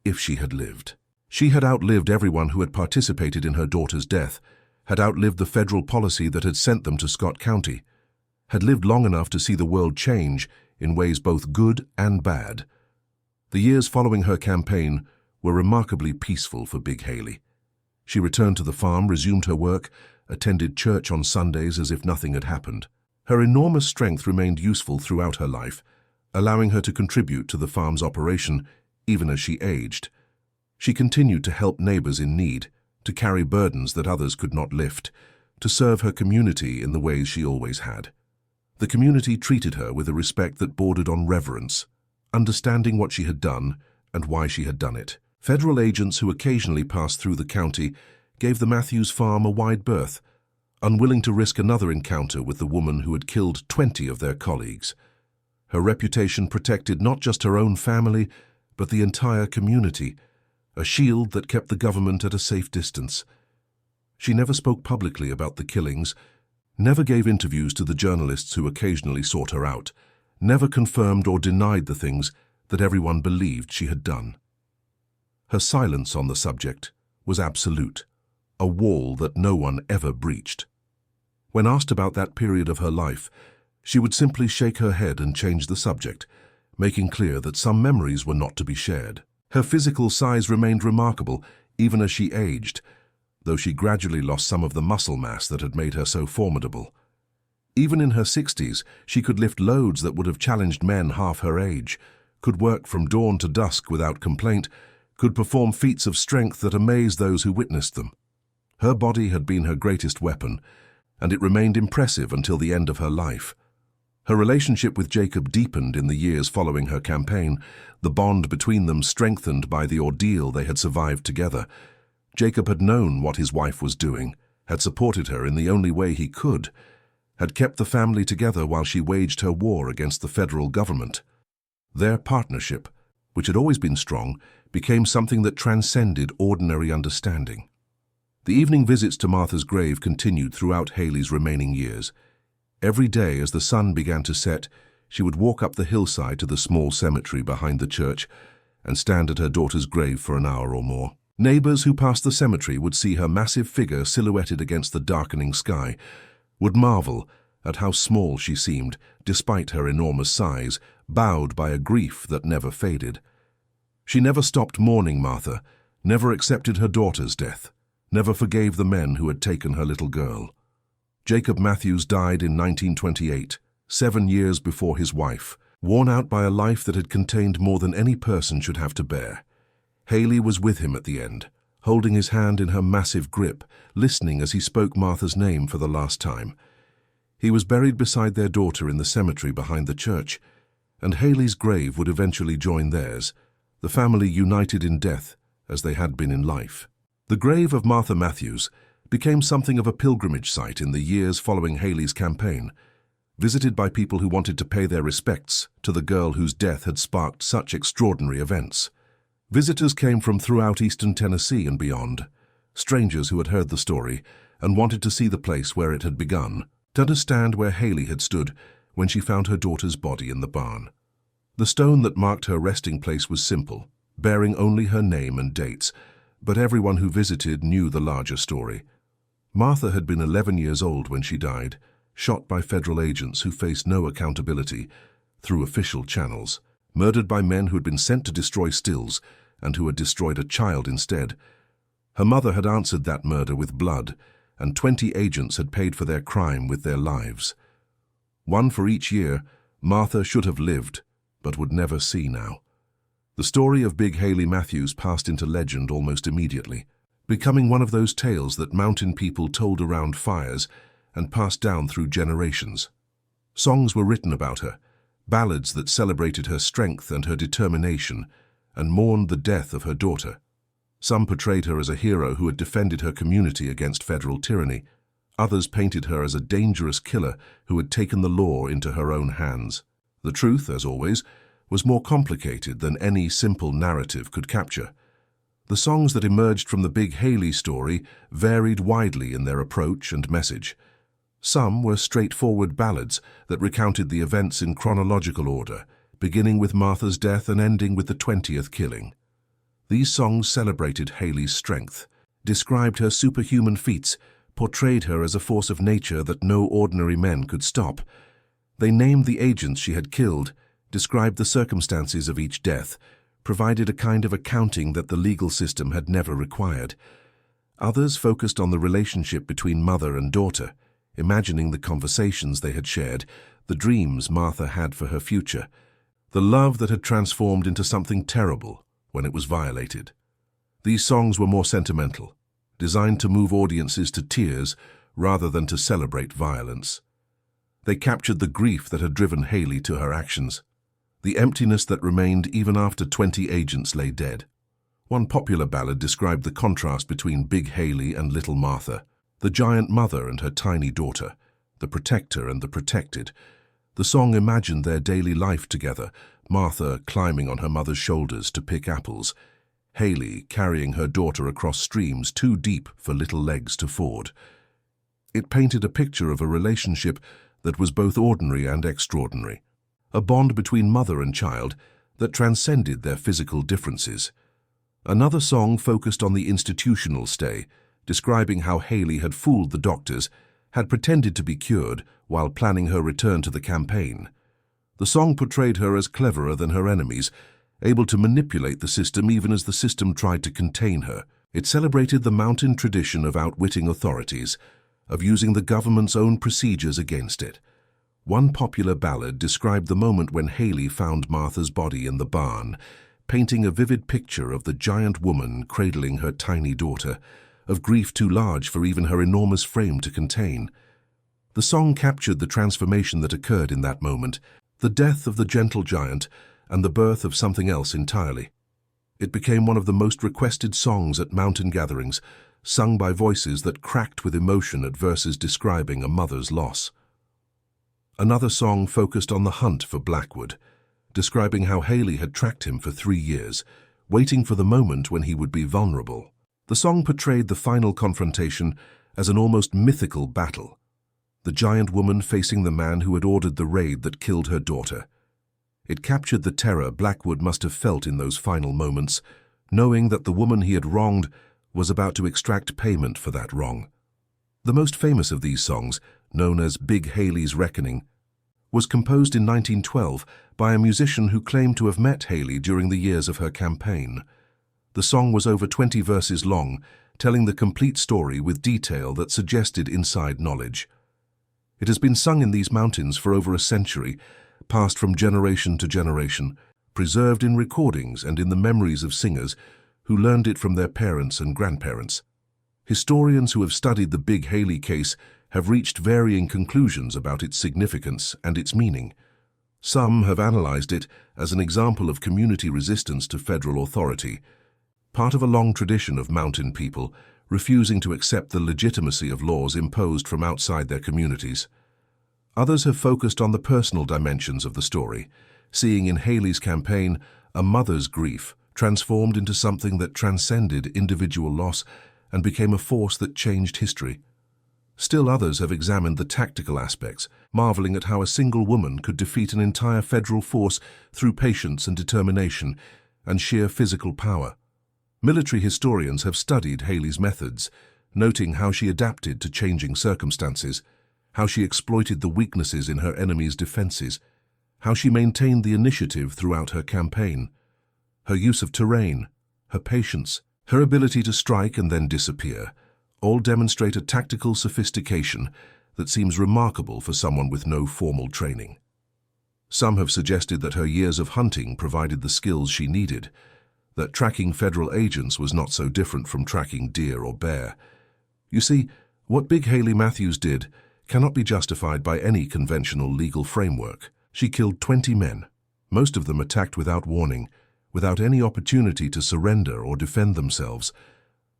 if she had lived. She had outlived everyone who had participated in her daughter's death, had outlived the federal policy that had sent them to Scott County, had lived long enough to see the world change in ways both good and bad. The years following her campaign were remarkably peaceful for Big Haley. She returned to the farm, resumed her work, attended church on Sundays as if nothing had happened. Her enormous strength remained useful throughout her life, allowing her to contribute to the farm's operation even as she aged. She continued to help neighbors in need, to carry burdens that others could not lift, to serve her community in the ways she always had. The community treated her with a respect that bordered on reverence, understanding what she had done and why she had done it. Federal agents who occasionally passed through the county gave the Matthews farm a wide berth, unwilling to risk another encounter with the woman who had killed 20 of their colleagues. Her reputation protected not just her own family, but the entire community, a shield that kept the government at a safe distance. She never spoke publicly about the killings, never gave interviews to the journalists who occasionally sought her out, never confirmed or denied the things that everyone believed she had done. Her silence on the subject was absolute, a wall that no one ever breached. When asked about that period of her life, she would simply shake her head and change the subject, making clear that some memories were not to be shared. Her physical size remained remarkable even as she aged, though she gradually lost some of the muscle mass that had made her so formidable. Even in her 60s, she could lift loads that would have challenged men half her age, could work from dawn to dusk without complaint, could perform feats of strength that amazed those who witnessed them. Her body had been her greatest weapon, and it remained impressive until the end of her life. Her relationship with Jacob deepened in the years following her campaign, the bond between them strengthened by the ordeal they had survived together. Jacob had known what his wife was doing, had supported her in the only way he could, had kept the family together while she waged her war against the federal government. Their partnership, which had always been strong, became something that transcended ordinary understanding. The evening visits to Martha's grave continued throughout Haley's remaining years. Every day as the sun began to set, she would walk up the hillside to the small cemetery behind the church and stand at her daughter's grave for an hour or more. Neighbors who passed the cemetery would see her massive figure silhouetted against the darkening sky, would marvel at how small she seemed, despite her enormous size, bowed by a grief that never faded. She never stopped mourning Martha, never accepted her daughter's death, never forgave the men who had taken her little girl. Jacob Matthews died in 1928, 7 years before his wife, worn out by a life that had contained more than any person should have to bear. Haley was with him at the end, holding his hand in her massive grip, listening as he spoke Martha's name for the last time. He was buried beside their daughter in the cemetery behind the church, and Haley's grave would eventually join theirs, the family united in death as they had been in life. The grave of Martha Matthews became something of a pilgrimage site in the years following Haley's campaign, visited by people who wanted to pay their respects to the girl whose death had sparked such extraordinary events. Visitors came from throughout eastern Tennessee and beyond, strangers who had heard the story and wanted to see the place where it had begun, to understand where Haley had stood when she found her daughter's body in the barn. The stone that marked her resting place was simple, bearing only her name and dates, but everyone who visited knew the larger story. Martha had been 11 years old when she died, shot by federal agents who faced no accountability through official channels, murdered by men who had been sent to destroy stills and who had destroyed a child instead. Her mother had answered that murder with blood, and 20 agents had paid for their crime with their lives. One for each year Martha should have lived, but would never see now. The story of Big Haley Matthews passed into legend almost immediately, becoming one of those tales that mountain people told around fires and passed down through generations. Songs were written about her, ballads that celebrated her strength and her determination and mourned the death of her daughter. Some portrayed her as a hero who had defended her community against federal tyranny. Others painted her as a dangerous killer who had taken the law into her own hands. The truth, as always, was more complicated than any simple narrative could capture. The songs that emerged from the Big Haley story varied widely in their approach and message. Some were straightforward ballads that recounted the events in chronological order, beginning with Martha's death and ending with the 20th killing. These songs celebrated Haley's strength, described her superhuman feats, portrayed her as a force of nature that no ordinary men could stop. They named the agents she had killed, described the circumstances of each death, provided a kind of accounting that the legal system had never required. Others focused on the relationship between mother and daughter, imagining the conversations they had shared, the dreams Martha had for her future, the love that had transformed into something terrible when it was violated. These songs were more sentimental, designed to move audiences to tears rather than to celebrate violence. They captured the grief that had driven Haley to her actions, the emptiness that remained even after 20 agents lay dead. One popular ballad described the contrast between Big Haley and Little Martha, the giant mother and her tiny daughter, the protector and the protected. The song imagined their daily life together, Martha climbing on her mother's shoulders to pick apples, Haley carrying her daughter across streams too deep for little legs to ford. It painted a picture of a relationship that was both ordinary and extraordinary, a bond between mother and child that transcended their physical differences. Another song focused on the institutional stay, describing how Haley had fooled the doctors, had pretended to be cured while planning her return to the campaign. The song portrayed her as cleverer than her enemies, able to manipulate the system even as the system tried to contain her. It celebrated the mountain tradition of outwitting authorities, of using the government's own procedures against it. One popular ballad described the moment when Haley found Martha's body in the barn, painting a vivid picture of the giant woman cradling her tiny daughter, of grief too large for even her enormous frame to contain. The song captured the transformation that occurred in that moment, the death of the gentle giant and the birth of something else entirely. It became one of the most requested songs at mountain gatherings, sung by voices that cracked with emotion at verses describing a mother's loss. Another song focused on the hunt for Blackwood, describing how Haley had tracked him for 3 years, waiting for the moment when he would be vulnerable. The song portrayed the final confrontation as an almost mythical battle, the giant woman facing the man who had ordered the raid that killed her daughter. It captured the terror Blackwood must have felt in those final moments, knowing that the woman he had wronged was about to extract payment for that wrong. The most famous of these songs, known as Big Haley's Reckoning, was composed in 1912 by a musician who claimed to have met Haley during the years of her campaign. The song was over 20 verses long, telling the complete story with detail that suggested inside knowledge. It has been sung in these mountains for over a century, passed from generation to generation, preserved in recordings and in the memories of singers who learned it from their parents and grandparents. Historians who have studied the Big Haley case have reached varying conclusions about its significance and its meaning. Some have analyzed it as an example of community resistance to federal authority, part of a long tradition of mountain people refusing to accept the legitimacy of laws imposed from outside their communities. Others have focused on the personal dimensions of the story, seeing in Haley's campaign a mother's grief transformed into something that transcended individual loss and became a force that changed history. Still others have examined the tactical aspects, marveling at how a single woman could defeat an entire federal force through patience and determination and sheer physical power. Military historians have studied Haley's methods, noting how she adapted to changing circumstances, how she exploited the weaknesses in her enemy's defenses, how she maintained the initiative throughout her campaign. Her use of terrain, her patience, her ability to strike and then disappear, all demonstrate a tactical sophistication that seems remarkable for someone with no formal training. Some have suggested that her years of hunting provided the skills she needed, that tracking federal agents was not so different from tracking deer or bear. You see, what Big Haley Matthews did cannot be justified by any conventional legal framework. She killed 20 men. Most of them attacked without warning, without any opportunity to surrender or defend themselves.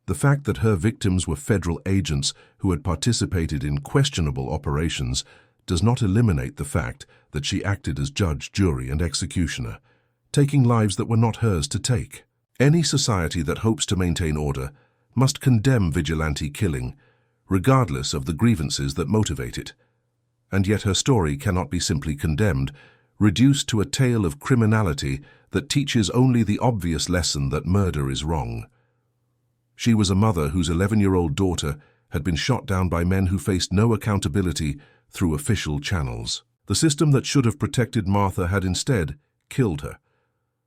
The fact that her victims were federal agents who had participated in questionable operations does not eliminate the fact that she acted as judge, jury, and executioner, taking lives that were not hers to take. Any society that hopes to maintain order must condemn vigilante killing, regardless of the grievances that motivate it. And yet her story cannot be simply condemned, reduced to a tale of criminality that teaches only the obvious lesson that murder is wrong. She was a mother whose 11-year-old daughter had been shot down by men who faced no accountability through official channels. The system that should have protected Martha had instead killed her.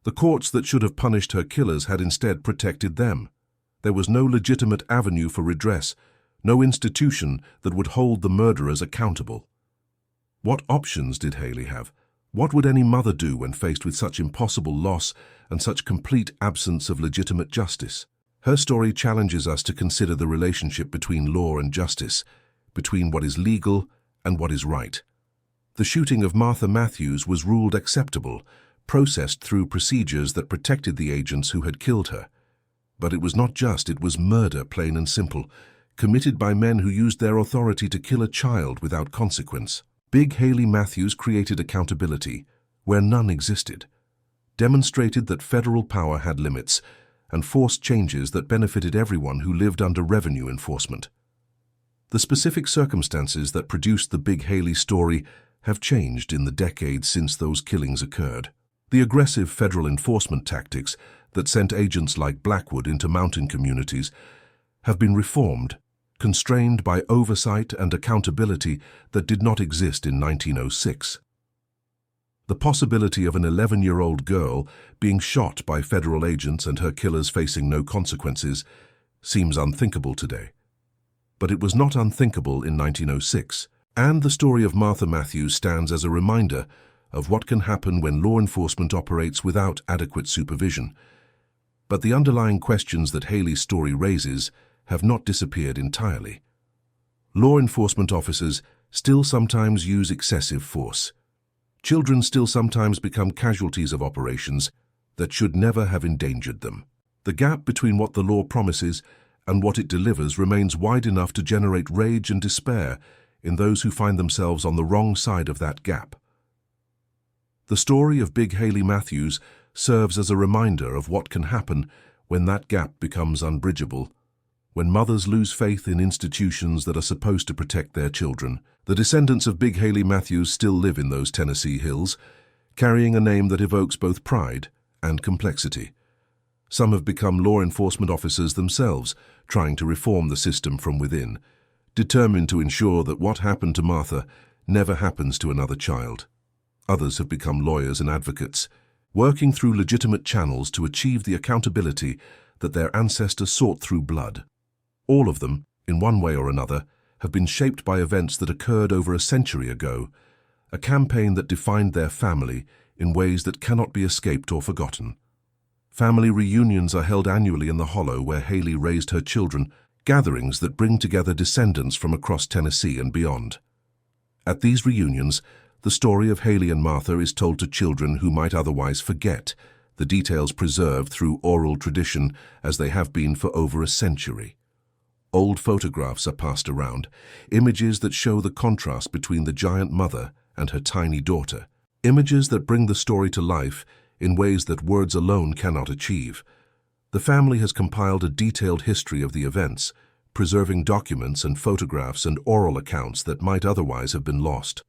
The courts that should have punished her killers had instead protected them. There was no legitimate avenue for redress, no institution that would hold the murderers accountable. What options did Haley have? What would any mother do when faced with such impossible loss and such complete absence of legitimate justice? Her story challenges us to consider the relationship between law and justice, between what is legal and what is right. The shooting of Martha Matthews was ruled acceptable, processed through procedures that protected the agents who had killed her. But it was not just, it was murder, plain and simple, committed by men who used their authority to kill a child without consequence. Big Haley Matthews created accountability where none existed, demonstrated that federal power had limits, and forced changes that benefited everyone who lived under revenue enforcement. The specific circumstances that produced the Big Haley story have changed in the decades since those killings occurred. The aggressive federal enforcement tactics that sent agents like Blackwood into mountain communities have been reformed, constrained by oversight and accountability that did not exist in 1906. The possibility of an 11-year-old girl being shot by federal agents and her killers facing no consequences seems unthinkable today. But it was not unthinkable in 1906, and the story of Martha Matthews stands as a reminder of what can happen when law enforcement operates without adequate supervision. But the underlying questions that Haley's story raises have not disappeared entirely. Law enforcement officers still sometimes use excessive force. Children still sometimes become casualties of operations that should never have endangered them. The gap between what the law promises and what it delivers remains wide enough to generate rage and despair in those who find themselves on the wrong side of that gap. The story of Big Haley Matthews serves as a reminder of what can happen when that gap becomes unbridgeable, when mothers lose faith in institutions that are supposed to protect their children. The descendants of Big Haley Matthews still live in those Tennessee hills, carrying a name that evokes both pride and complexity. Some have become law enforcement officers themselves, trying to reform the system from within, determined to ensure that what happened to Martha never happens to another child. Others have become lawyers and advocates, working through legitimate channels to achieve the accountability that their ancestors sought through blood. All of them, in one way or another, have been shaped by events that occurred over a century ago, a campaign that defined their family in ways that cannot be escaped or forgotten. Family reunions are held annually in the hollow where Haley raised her children, gatherings that bring together descendants from across Tennessee and beyond. At these reunions, the story of Haley and Martha is told to children who might otherwise forget, the details preserved through oral tradition as they have been for over a century. Old photographs are passed around, images that show the contrast between the giant mother and her tiny daughter, images that bring the story to life in ways that words alone cannot achieve. The family has compiled a detailed history of the events, preserving documents and photographs and oral accounts that might otherwise have been lost.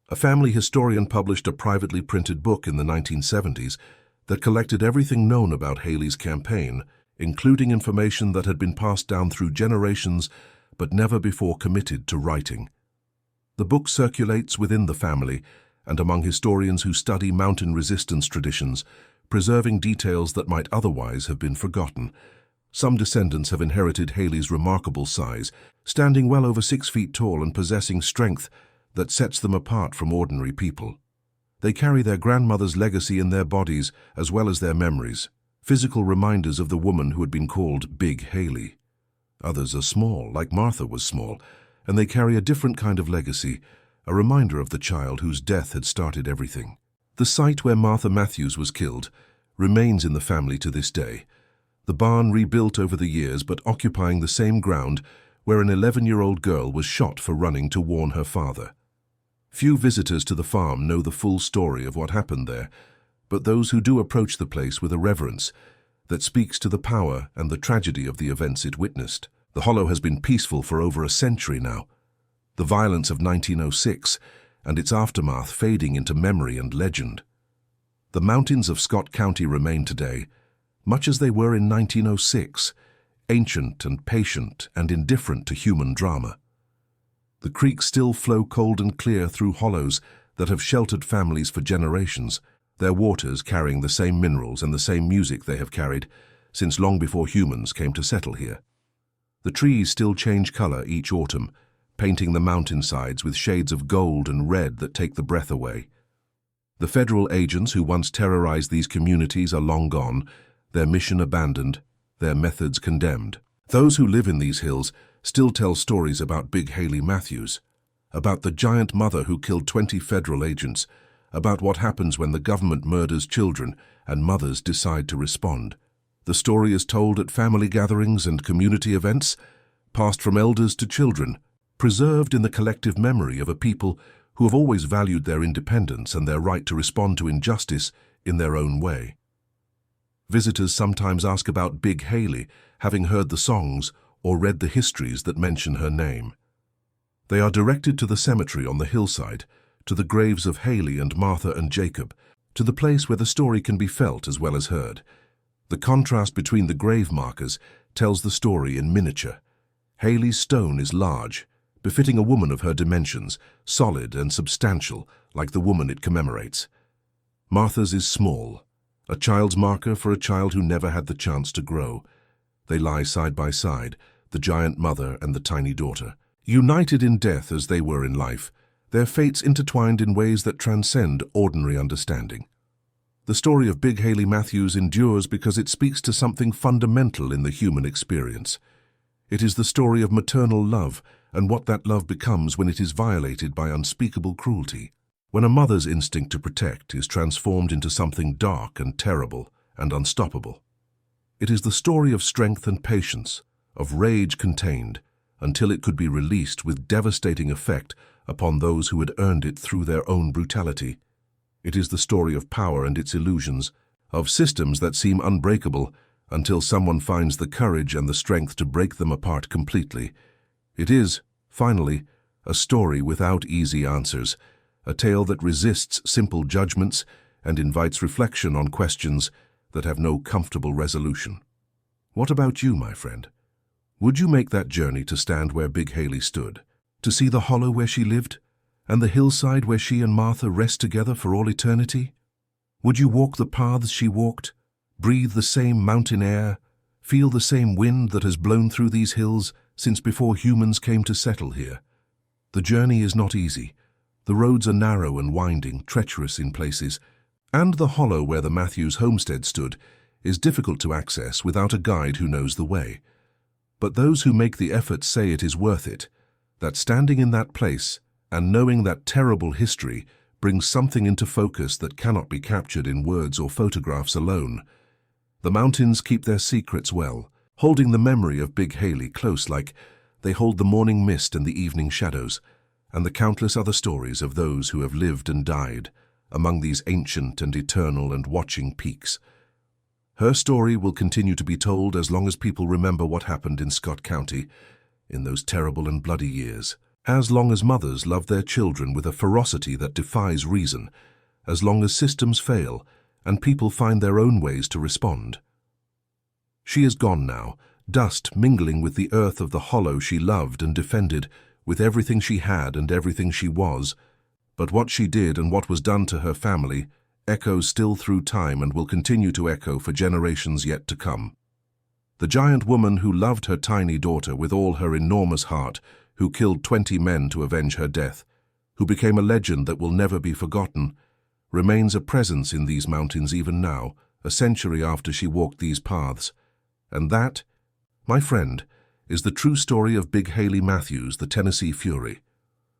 A family historian published a privately printed book in the 1970s that collected everything known about Haley's campaign, including information that had been passed down through generations but never before committed to writing. The book circulates within the family and among historians who study mountain resistance traditions, preserving details that might otherwise have been forgotten. Some descendants have inherited Haley's remarkable size, standing well over 6 feet tall and possessing strength that sets them apart from ordinary people. They carry their grandmother's legacy in their bodies as well as their memories, physical reminders of the woman who had been called Big Haley. Others are small, like Martha was small, and they carry a different kind of legacy, a reminder of the child whose death had started everything. The site where Martha Matthews was killed remains in the family to this day, the barn rebuilt over the years but occupying the same ground where an 11-year-old girl was shot for running to warn her father. Few visitors to the farm know the full story of what happened there, but those who do approach the place with a reverence that speaks to the power and the tragedy of the events it witnessed. The hollow has been peaceful for over a century now, the violence of 1906 and its aftermath fading into memory and legend. The mountains of Scott County remain today, much as they were in 1906, ancient and patient and indifferent to human drama. The creeks still flow cold and clear through hollows that have sheltered families for generations, their waters carrying the same minerals and the same music they have carried since long before humans came to settle here. The trees still change color each autumn, painting the mountainsides with shades of gold and red that take the breath away. The federal agents who once terrorized these communities are long gone, their mission abandoned, their methods condemned. Those who live in these hills still tell stories about Big Haley Matthews, about the giant mother who killed 20 federal agents, about what happens when the government murders children and mothers decide to respond. The story is told at family gatherings and community events, passed from elders to children, preserved in the collective memory of a people who have always valued their independence and their right to respond to injustice in their own way. Visitors sometimes ask about Big Haley, having heard the songs or read the histories that mention her name. They are directed to the cemetery on the hillside, to the graves of Haley and Martha and Jacob, to the place where the story can be felt as well as heard. The contrast between the grave markers tells the story in miniature. Haley's stone is large, befitting a woman of her dimensions, solid and substantial, like the woman it commemorates. Martha's is small, a child's marker for a child who never had the chance to grow. They lie side by side, the giant mother and the tiny daughter. United in death as they were in life, their fates intertwined in ways that transcend ordinary understanding. The story of Big Haley Matthews endures because it speaks to something fundamental in the human experience. It is the story of maternal love and what that love becomes when it is violated by unspeakable cruelty. When a mother's instinct to protect is transformed into something dark and terrible and unstoppable. It is the story of strength and patience, of rage contained, until it could be released with devastating effect upon those who had earned it through their own brutality. It is the story of power and its illusions, of systems that seem unbreakable until someone finds the courage and the strength to break them apart completely. It is, finally, a story without easy answers, a tale that resists simple judgments and invites reflection on questions that have no comfortable resolution. What about you, my friend? Would you make that journey to stand where Big Haley stood, to see the hollow where she lived, and the hillside where she and Martha rest together for all eternity? Would you walk the paths she walked, breathe the same mountain air, feel the same wind that has blown through these hills since before humans came to settle here? The journey is not easy. The roads are narrow and winding, treacherous in places, and the hollow where the Matthews homestead stood is difficult to access without a guide who knows the way. But those who make the effort say it is worth it, that standing in that place and knowing that terrible history brings something into focus that cannot be captured in words or photographs alone. The mountains keep their secrets well, holding the memory of Big Haley close like they hold the morning mist and the evening shadows, and the countless other stories of those who have lived and died among these ancient and eternal and watching peaks. Her story will continue to be told as long as people remember what happened in Scott County in those terrible and bloody years, as long as mothers love their children with a ferocity that defies reason, as long as systems fail and people find their own ways to respond. She is gone now, dust mingling with the earth of the hollow she loved and defended with everything she had and everything she was, but what she did and what was done to her family echoes still through time and will continue to echo for generations yet to come. The giant woman who loved her tiny daughter with all her enormous heart, who killed 20 men to avenge her death, who became a legend that will never be forgotten, remains a presence in these mountains even now, a century after she walked these paths. And that, my friend, is the true story of Big Haley Matthews, the Tennessee Fury,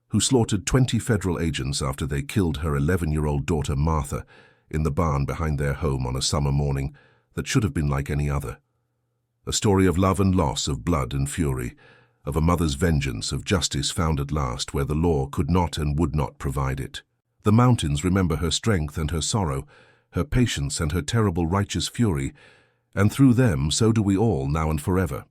who slaughtered 20 federal agents after they killed her 11-year-old daughter Martha in the barn behind their home on a summer morning that should have been like any other. A story of love and loss, of blood and fury, of a mother's vengeance, of justice found at last where the law could not and would not provide it. The mountains remember her strength and her sorrow, her patience and her terrible righteous fury, and through them so do we all now and forever.